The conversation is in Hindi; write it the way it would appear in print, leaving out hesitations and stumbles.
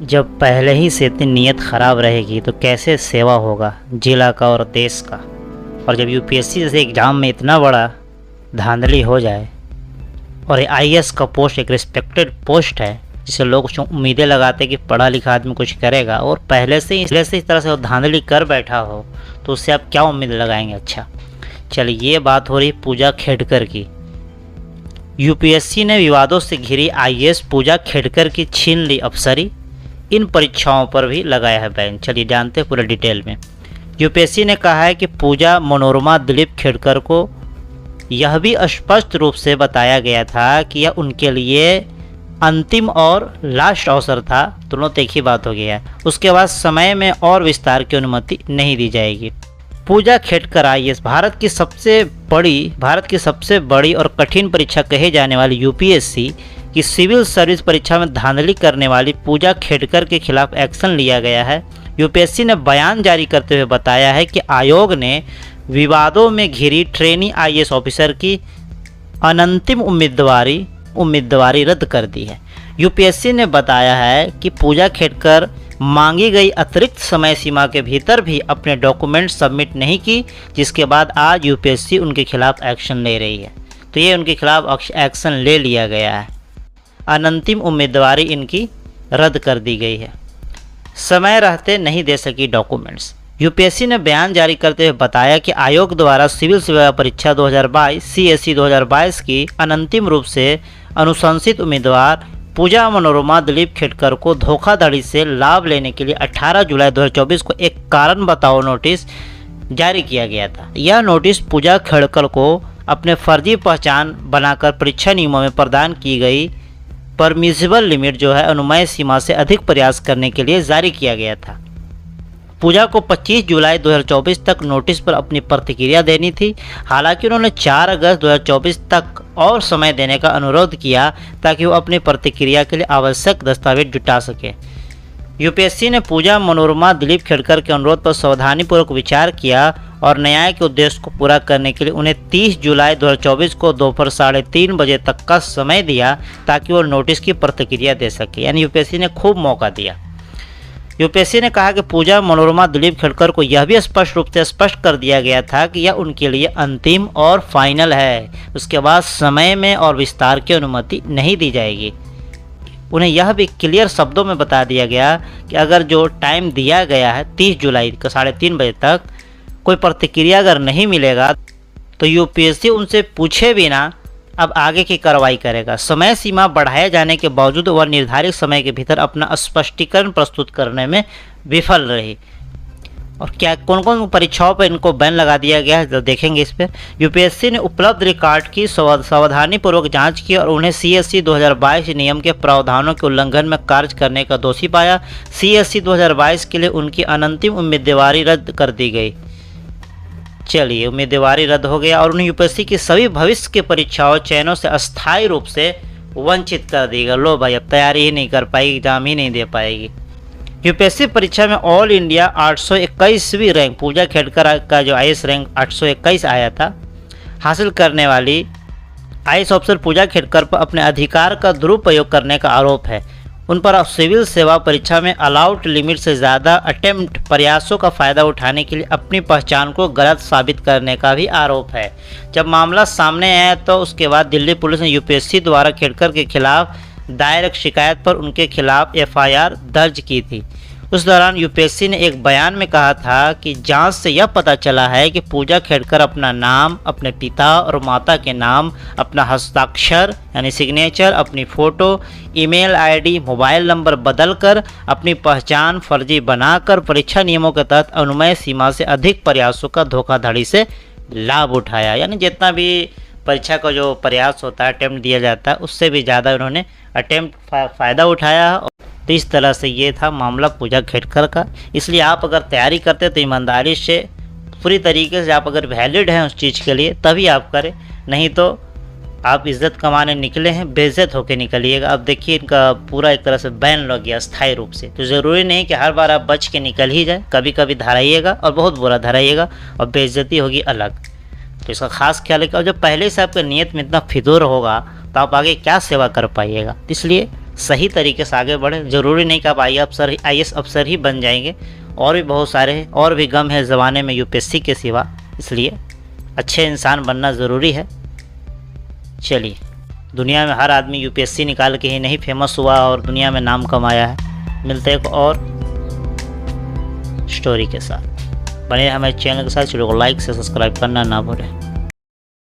जब पहले ही से इतनी नीयत ख़राब रहेगी तो कैसे सेवा होगा जिला का और देश का। और जब यूपीएससी जैसे एग्ज़ाम में इतना बड़ा धांधली हो जाए और ये आईएएस का पोस्ट एक रिस्पेक्टेड पोस्ट है जिसे लोग उम्मीदें लगाते कि पढ़ा लिखा आदमी कुछ करेगा और पहले से इस तरह से वो धांधली कर बैठा हो तो उससे आप क्या उम्मीद लगाएंगे। अच्छा चलिए, ये बात हो रही पूजा खेडकर की। यूपीएससी ने विवादों से घिरी आईएएस पूजा खेडकर की छीन ली अफसरी, इन परीक्षाओं पर भी लगाया है बैन। चलिए जानते हैं पूरे डिटेल में। यूपीएससी ने कहा है कि पूजा मनोरमा दिलीप खेडकर को यह भी स्पष्ट रूप से बताया गया था कि यह उनके लिए अंतिम और लास्ट अवसर था। दोनों तो एक ही बात हो गया है। उसके बाद समय में और विस्तार की अनुमति नहीं दी जाएगी। पूजा खेडकर आईएएस भारत की सबसे बड़ी और कठिन परीक्षा कहे जाने वाली यूपीएससी की सिविल सर्विस परीक्षा में धांधली करने वाली पूजा खेडकर के खिलाफ एक्शन लिया गया है। यूपीएससी ने बयान जारी करते हुए बताया है कि आयोग ने विवादों में घिरी ट्रेनी आईएएस ऑफिसर की अनंतिम उम्मीदवारी रद्द कर दी है। यूपीएससी ने बताया है कि पूजा खेडकर मांगी गई अतिरिक्त समय सीमा के भीतर भी अपने डॉक्यूमेंट सबमिट नहीं की, जिसके बाद आज यूपीएससी उनके खिलाफ एक्शन ले रही है। तो ये उनके खिलाफ एक्शन ले लिया गया है। अनंतिम उम्मीदवारी इनकी रद्द कर दी गई है। समय रहते नहीं दे सकी डॉक्यूमेंट्स। यूपीएससी ने बयान जारी करते हुए बताया कि आयोग द्वारा सिविल सेवा परीक्षा 2022 सीएससी 2022 की अनंतिम रूप से अनुशंसित उम्मीदवार पूजा मनोरमा दिलीप खेडकर को धोखाधड़ी से लाभ लेने के लिए 18 जुलाई 2024 को एक कारण बताओ नोटिस जारी किया गया था। यह नोटिस पूजा खेडकर को अपने फर्जी पहचान बनाकर परीक्षा नियमों में प्रदान की गई परमिसिबल लिमिट जो है अनुमेय सीमा से अधिक प्रयास करने के लिए जारी किया गया था। पूजा को 25 जुलाई 2024 तक नोटिस पर अपनी प्रतिक्रिया देनी थी। हालांकि उन्होंने 4 अगस्त 2024 तक और समय देने का अनुरोध किया ताकि वो अपनी प्रतिक्रिया के लिए आवश्यक दस्तावेज जुटा सके। यूपीएससी ने पूजा मनोरमा दिलीप खेडकर के अनुरोध पर सावधानीपूर्वक विचार किया और न्याय के उद्देश्य को पूरा करने के लिए उन्हें 30 जुलाई 2024 को दोपहर 3:30 बजे तक का समय दिया ताकि वो नोटिस की प्रतिक्रिया दे सके। यानी यूपीएससी ने खूब मौका दिया। यूपीएससी ने कहा कि पूजा मनोरमा दिलीप खेडकर को यह भी स्पष्ट कर दिया गया था कि यह उनके लिए अंतिम और फाइनल है। उसके बाद समय में और विस्तार की अनुमति नहीं दी जाएगी। उन्हें यह भी क्लियर शब्दों में बता दिया गया कि अगर जो टाइम दिया गया है 30 जुलाई को 3:30 बजे तक कोई प्रतिक्रिया अगर नहीं मिलेगा तो यूपीएससी उनसे पूछे बिना अब आगे की कार्रवाई करेगा। समय सीमा बढ़ाए जाने के बावजूद वह निर्धारित समय के भीतर अपना स्पष्टीकरण प्रस्तुत करने में विफल रही। और क्या कौन कौन परीक्षाओं पर इनको बैन लगा दिया गया है तो देखेंगे इस पर। यूपीएससी ने उपलब्ध रिकॉर्ड की सावधानीपूर्वक जांच की और उन्हें सीएससी 2022 नियम के प्रावधानों के उल्लंघन में कार्य करने का दोषी पाया। सीएससी 2022 के लिए उनकी अनंतिम उम्मीदवारी रद्द कर दी गई। चलिए, उम्मीदवारी रद्द हो गया और उन्हें यूपीएससी की सभी भविष्य की परीक्षाओं चयनों से अस्थायी रूप से वंचित कर देगा। लो भाई, अब तैयारी ही नहीं कर पाएगी, एग्जाम ही नहीं दे पाएगी। यूपीएससी परीक्षा में ऑल इंडिया 821वीं रैंक पूजा खेडकर का जो आईएएस रैंक 821 आया था हासिल करने वाली आईएएस ऑफिसर पूजा खेडकर पर अपने अधिकार का दुरुपयोग करने का आरोप है। उन पर सिविल सेवा परीक्षा में अलाउड लिमिट से ज़्यादा अटेम्प्ट प्रयासों का फ़ायदा उठाने के लिए अपनी पहचान को गलत साबित करने का भी आरोप है। जब मामला सामने आया तो उसके बाद दिल्ली पुलिस ने यूपीएससी द्वारा खेडकर के खिलाफ दायर एक शिकायत पर उनके खिलाफ एफआईआर दर्ज की थी। उस दौरान यूपीएससी ने एक बयान में कहा था कि जांच से यह पता चला है कि पूजा खेडकर अपना नाम, अपने पिता और माता के नाम, अपना हस्ताक्षर यानी सिग्नेचर, अपनी photo, email ID, mobile number बदलकर अपनी पहचान फर्जी बनाकर परीक्षा नियमों के तहत अनुमेय सीमा से अधिक प्रयासों का धोखाधड़ी से लाभ उठाया। यानी जितना भी परीक्षा का जो प्रयास होता है, अटेम्प्ट दिया जाता है, उससे भी ज़्यादा उन्होंने अटेम्प्ट फ़ायदा उठाया। तो इस तरह से ये था मामला पूजा खेडकर का। इसलिए आप अगर तैयारी करते तो ईमानदारी से पूरी तरीके से आप अगर वैलिड हैं उस चीज़ के लिए तभी आप करें, नहीं तो आप इज़्ज़त कमाने निकले हैं, बेइज्जत होकर निकलिएगा। अब देखिए, इनका पूरा एक तरह से बैन लग गया स्थायी रूप से। तो ज़रूरी नहीं कि हर बार आप बच के निकल ही जाए, कभी कभी धराइएगा और बहुत बुरा धराइएगा और बेइज्जती होगी अलग। तो इसका खास ख्याल रखिए। और जब पहले से आपका नीयत में इतना फितूर होगा तो आप आगे क्या सेवा कर पाइएगा। इसलिए सही तरीके से आगे बढ़े। ज़रूरी नहीं कि आप IAS अफसर ही बन जाएंगे, और भी बहुत सारे और भी गम है ज़माने में UPSC के सिवा, इसलिए अच्छे इंसान बनना ज़रूरी है। चलिए, दुनिया में हर आदमी UPSC निकाल के ही नहीं फेमस हुआ और दुनिया में नाम कमाया है। मिलते हैं एक और स्टोरी के साथ, बने हमारे चैनल के साथ। चलो लाइक से सब्सक्राइब करना ना भूलें।